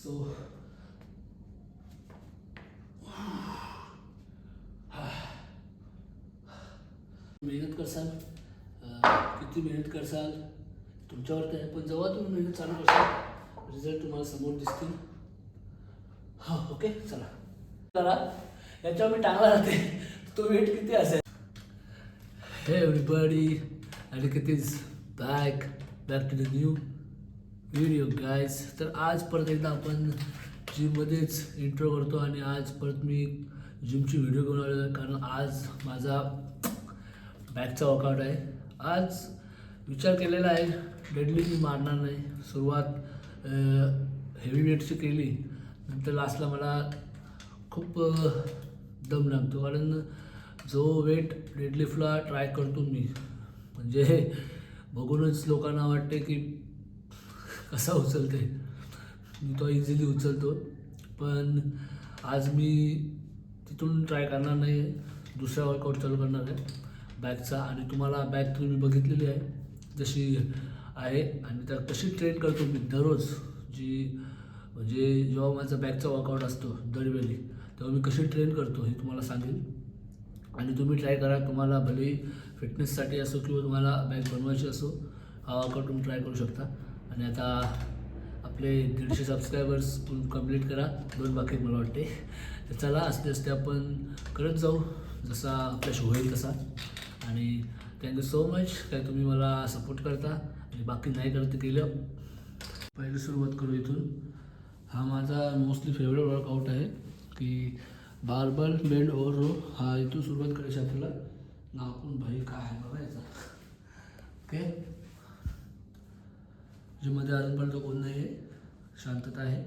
So मेहनत करसाल, किती मेहनत करसाल तुमच्यावरती आहे, पण जेव्हा तुम्ही मेहनत चालू करसाल रिझल्ट तुम्हाला समोर दिसतील. हां ओके चला चला याच्यावर मी टांगला राहते तो वेट किती असेल. हे एव्हरीबडी अलिकत is back to the new video guys. तर आज परत एकदा आपण जिममध्येच इंट्रो करतो आणि आज परत मी जिमची व्हिडिओ घेऊन आलेलो आहे, कारण आज माझा बॅकचा वर्कआउट आहे. आज विचार केलेला आहे डेडली मी मारणार नाही. सुरुवात हेवी वेटची केली, नंतर लास्टला मला खूप दम लागतो, कारण जो वेट डेडलिफ्टला ट्राय करतो मी, म्हणजे बघूनच लोकांना वाटते की कसा उचलते. मी तो इझिली उचलतो, पण आज मी तिथून ट्राय करणार नाही. दुसरा वर्कआउट चालू करणार आहे बॅकचा, आणि तुम्हाला बॅक तुम्ही बघितलेली आहे जशी आहे, आणि त्या कशी ट्रेन करतो मी दररोज. म्हणजे जेव्हा माझा बॅकचा वर्कआउट असतो दरवेळी, तेव्हा मी कशी ट्रेन करतो हे तुम्हाला सांगेल. आणि तुम्ही ट्राय करा. तुम्हाला भले फिटनेससाठी असो किंवा तुम्हाला बॅक बनवायची असो, हा वर्कआउट तुम्ही ट्राय करू शकता. आणि आता आपले 150 सबस्क्रायबर्स कंप्लीट करा, 2 बाकी मला वाटते. तर चला असते असते आपण करत जाऊ जसा आपल्याशी होईल तसा. आणि थँक्यू सो मच काय तुम्ही मला सपोर्ट करता, आणि बाकी नाही करत केलं. पहिली सुरुवात करू इथून. हा माझा मोस्टली फेवरेट वर्कआउट आहे की बार्बल बेंड ओव्हर रो. हा इथून सुरुवात करायची आपल्याला. नाकून भाई काय आहे बघायचा. ओके, जिममध्ये अजूनपर्यंत कोण नाही आहे, शांतता आहे.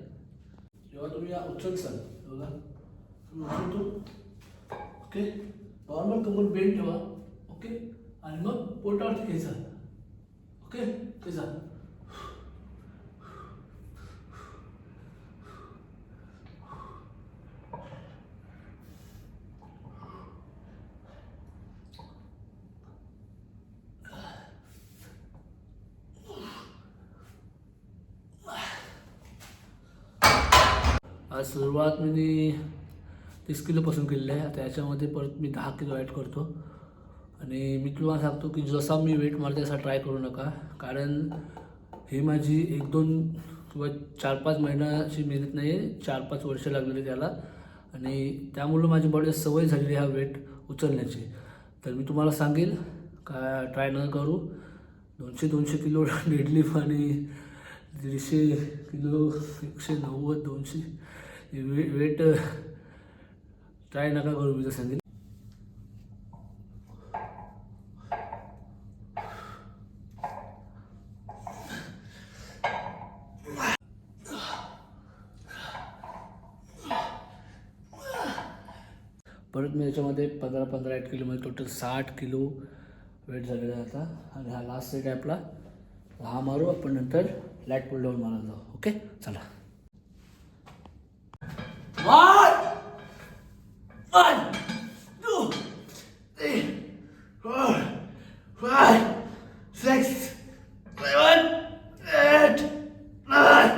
जेव्हा तुम्ही उचलसाल बघा, उचलतो ओके, नॉर्मल कमर बेंड ठेवा ओके, आणि मग पोटावरती घ्यायचा ओके. घ्यायचा आज सुरुवात मी 30 किलोपासून केलेली आहे. आता याच्यामध्ये परत मी 10 किलो ॲड करतो. आणि मी तुम्हाला सांगतो की जसा मी वेट मारते तसा ट्राय करू नका, कारण ही माझी 1-2 किंवा 4-5 महिन्याची मेहनत नाही आहे, 4-5 वर्ष लागलेली त्याला. आणि त्यामुळं माझी बॉडी सवय झालेली हा वेट उचलण्याची. तर मी तुम्हाला सांगेल का ट्राय न करू. 200 किलो डेडलिफ्ट आणि 150 किलो 190-200 वेट ट्राय नका करू, मी तर सांगेन. परत मी याच्यामध्ये 15 ॲड केले, म्हणजे टोटल 60 किलो वेट झालेला आहे आता. आणि हा लास्ट सेट आहे आपला, हा मारू आपण, नंतर लॅट पुल डाऊन मारायला जाऊ. ओके चला. 1 2 3 4 5 6 7 8 9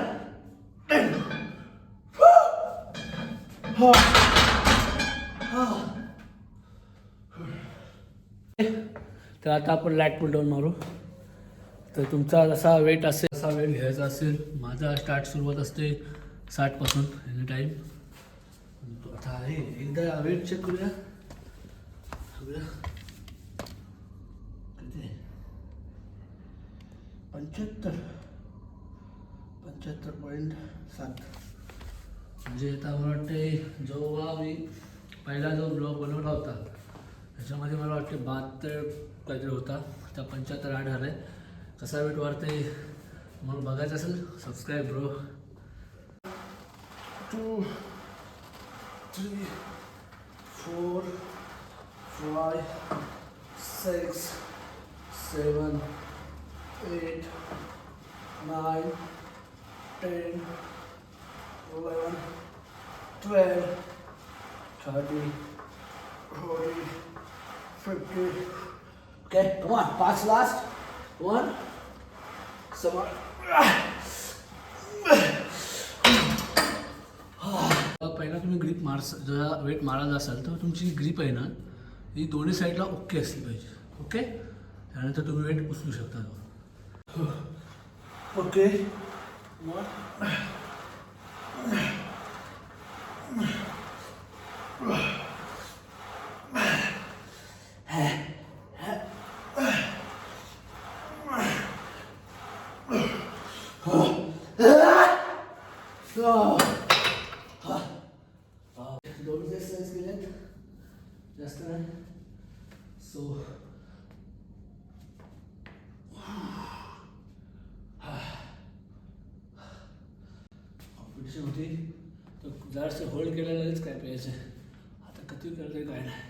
10. तर आता आपण लॅट पुल डाऊन मारू. तर तुमचा जसा वेट असेल तसा वेट घ्यायचा असेल. माझा सुरुवात असते 60 पासून एनी टाईम. आता आहे एकदा वेट चेक करूया. किती 75.7. म्हणजे आता मला वाटते जेव्हा मी पहिला जो ब्लॉग बनवला होता त्याच्यामध्ये मला वाटते 72 काहीतरी होता, आता 75 ॲड झाला आहे. कसा वेट वाढते म्हणून बघायचं असेल subscribe bro. 2 3 4 5 6 7 8 9 10 11 12 13 14 15. Okay, come on, 5 last. 1 some more. साईडला तुम्ही ग्रीप जरा वेट मारायला असाल तर तुमची ग्रीप आहे ना ही दोन्ही साईडला ओके असली पाहिजे. ओके, त्यानंतर तुम्ही वेट उचलू शकता. ओके, दोन एक्सरसाइज केल्यात, जास्त नाही. सो कॉम्पिटिशन होती तर जरासं होल्ड केलं लगेच काय प्यायचं. आता किती करते काय नाही.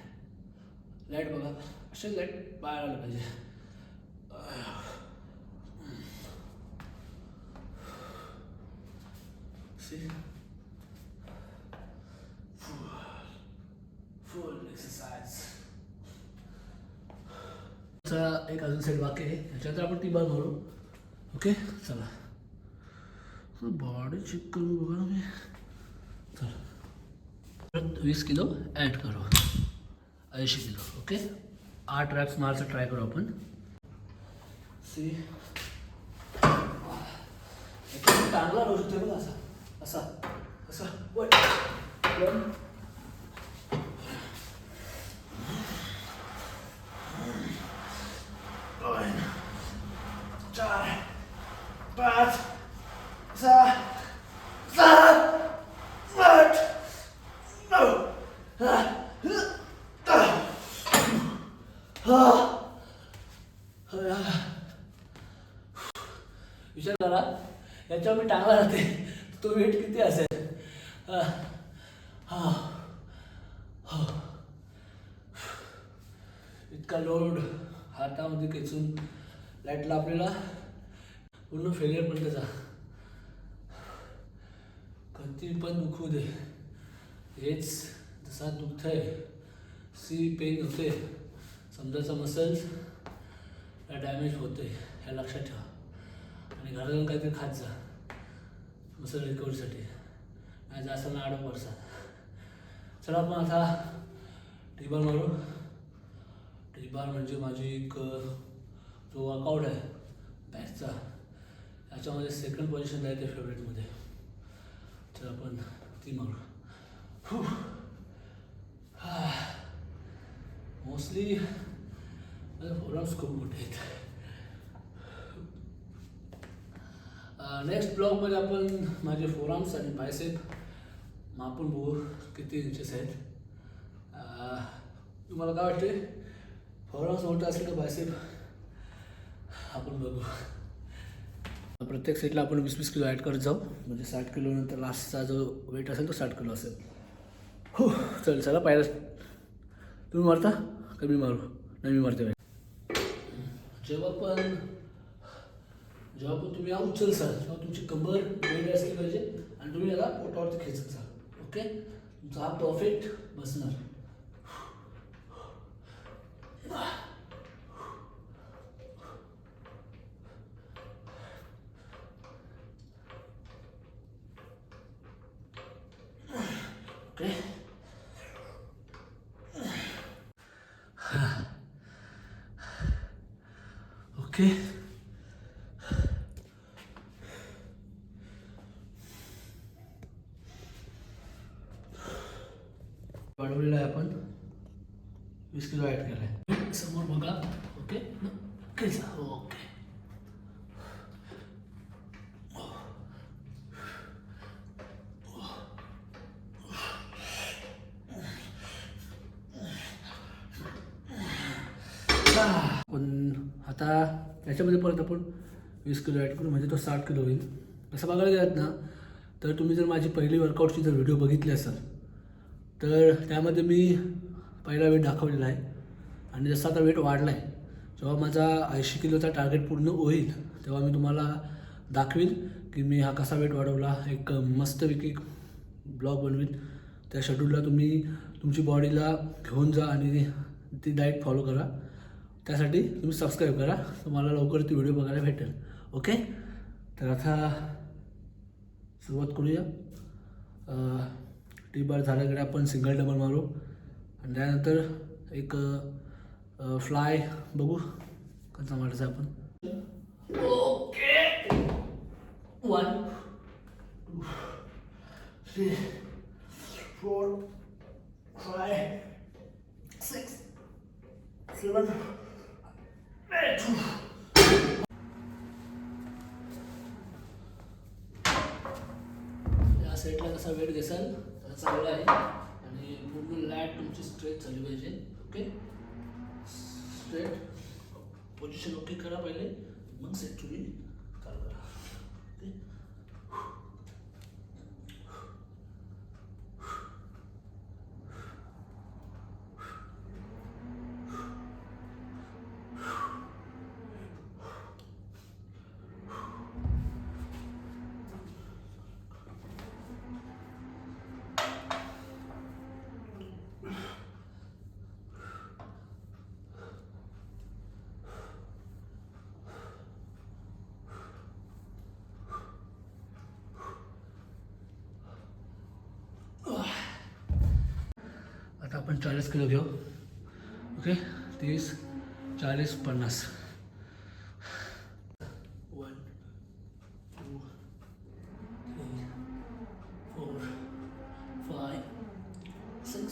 लाईट बघा, असे लाईट बाहेर आलं पाहिजे. फुल एक्सरसाइज. एक अजून सेट बाकी आहे, त्याच्यानंतर आपण ती बार मारू. ओके, चला बॉडी चेक करून बघा मी. चला परत 20 किलो ॲड करू, 80 किलो. ओके, 8 रॅप्स मारायचं ट्राय करू आपण. सी चांगला रोज होते बघा, असा असा असा. वन 4 5 6 7 8 9 विचार करा, याच्यावर मी टांगला राहते तो वेट किती असेल. इतका लोड हातामध्ये खेचून लाईटला आपल्याला पूर्ण फेलियरपर्यंत जा. कधी पण दुखू दे, हेच जसा दुखतंय सी पेन होते, समजायचं मसल्स डॅमेज होते हे लक्षात ठेवा. आणि घरात जाऊन काहीतरी खात जा मसल रिकव्हरीसाठी, नाही जास्त ना 8 वर्षात. चला आपण आता टी-बार मारू. टी-बार म्हणजे माझी एक जो वर्कआउट आहे बॅकचा, याच्यामध्ये सेकंड पोझिशन आहे ते फेवरेटमध्ये. तर आपण ती मारू. मोस्टली माझे फोरआर्म्स खूप मोठे आहेत. नेक्स्ट ब्लॉगमध्ये आपण माझे फोरआर्म्स आणि बायसेप मापून बघू किती इंचेस आहेत. तुम्हाला काय वाटते, फोरआर्म्स मोठं असेल तर बायसेप आपण बघू. प्रत्येक सेटला आपण 20-20 किलो ॲड करत जाऊ, म्हणजे 60 किलो नंतर लास्टचा जो वेट असेल तो 60 किलो असेल. हो चल, चला पाहिलं. तुम्ही मारता का मी मारू? नाही, मी मारते. जेव्हा पण तुम्ही हा उचलसाल तेव्हा तुमची कंबर बेंड असली पाहिजे आणि तुम्ही याला पोटावरती खेचत जाल. ओके, तुमचा हा परफेक्ट बसणार. Okay, okay. वाढवलेला आहे आपण, 20 किलो ॲड केला आहे. समोर बघा. Okay, okay. पण आता याच्यामध्ये परत आपण 20 किलो ॲड करू, म्हणजे तो 60 किलो होईल. असं बघायला गेलात ना तर तुम्ही जर माझी पहिली वर्कआउटची जर व्हिडिओ बघितली असाल तर त्यामध्ये मी पहिला वेट दाखवलेला आहे. आणि जसा आता वेट वाढला आहे, जेव्हा माझा 80 किलोचा टार्गेट पूर्ण होईल तेव्हा मी तुम्हाला दाखवीन की मी हा कसा वेट वाढवला. एक मस्तपैकी ब्लॉग बनवीन. त्या शेड्यूलला तुम्ही तुमची बॉडीला घेऊन जा आणि ती डाएट फॉलो करा. त्यासाठी तुम्ही सबस्क्राईब करा, तुम्हाला लवकर ती व्हिडिओ बघायला भेटेल. ओके, तर आता सुरुवात करूया. टी बार झाल्याकडे आपण सिंगल डबल मारू आणि त्यानंतर एक फ्लाय बघू कसा मारायचा आपण. ओके 1 2 3 4 5 6 7 8. या सेटला कसा वेट घेसाल तर चांगला आहे आणि पूर्ण लॅट तुमची स्ट्रेच झाली पाहिजे. ओके स्ट्रेट पोझिशन ओके करा पहिले, मग सेट तुम्ही चालू करा. ओके आता आपण 40 किलो घेऊ. ओके 30 40 50. 1 2 3 4 5 6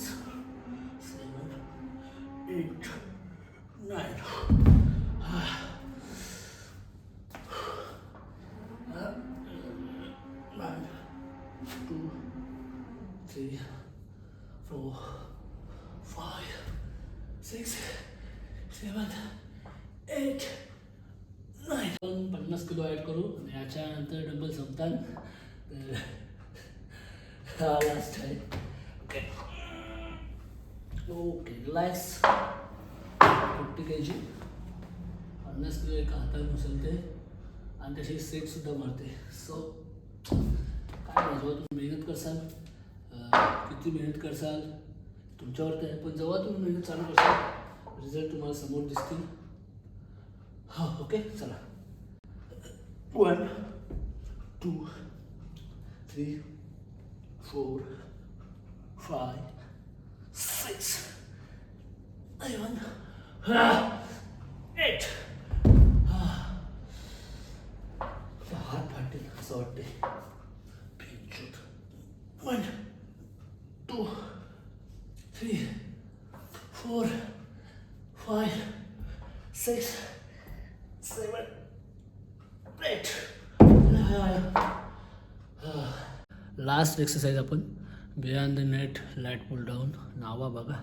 7 8 9. 1 2 3 4 5 6 7 8 9. 50 किलो ॲड करू आणि याच्यानंतर डबल संपतात. तर हा लास्ट आहे. Okay okay relax. 50 kg 50 kilo एका हाताने उचलते आणि त्याची सेटसुद्धा मारते. सो काय जेव्हा तुम्ही मेहनत करसाल किती मेहनत करसाल तुमच्यावरती आहे, पण जेव्हा तुम्ही मेहनत चालू करसाल रिझल्ट तुम्हाला समोर दिसतील. हां ओके चला 1 2 3 4 5 6 7 8. हात फाटेल असं वाटते. 1 2 3 4 5 6 7 8. लास्ट एक्सरसाइज आपण beyond the net lat pull down. नावा बघा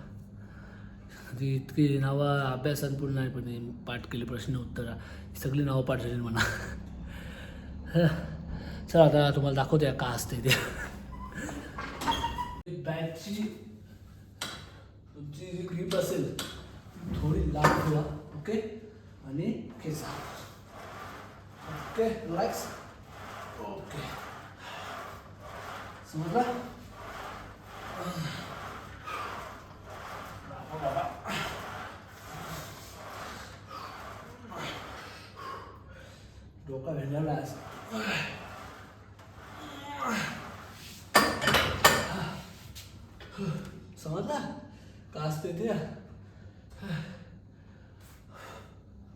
ती इतकी नावा अभ्यासात पूर्ण नाही, पण पाठ केली प्रश्न उत्तर सगळी नावं पाठ झाली म्हणा. चला आता तुम्हाला दाखवते का असते ते. बॅगची तुमची जी ग्रीप असेल थोडी लांब ठेवा. ओके आणि खेचा. Okay relax. ओके समजला. डोका भेटलेला आहे. समजला का असते ते.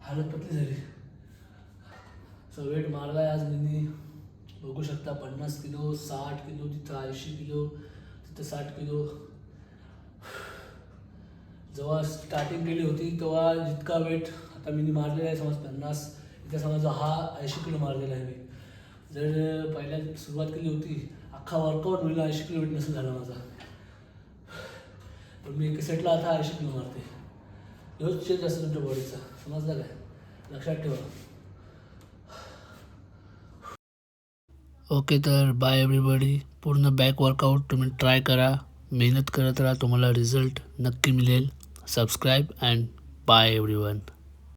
हालत पतली झाली. वेट मारलाय आज मी बघू शकता. 50 किलो 60 किलो तिथं 80 किलो तिथं 60 किलो. जेव्हा स्टार्टिंग केली होती तेव्हा जितका वेट आता मी मारलेला आहे समज 50, इथे समज हा 80 किलो मारलेला आहे मी. जर पहिल्या सुरुवात केली होती अख्खा वर्कआउट होईल 80 किलो वेट नसेल झाला माझा, पण मी सेटला आता 80 किलो मारते. रोज चेंज असतो तुमच्या बॉडीचा. समजला काय, लक्षात ठेवा. ओके तर बाय एव्हरीबडी. पूर्ण बॅक वर्कआउट तुम्ही ट्राय करा, मेहनत करत राहा, तुम्हाला रिझल्ट नक्की मिळेल. Subscribe and bye everyone.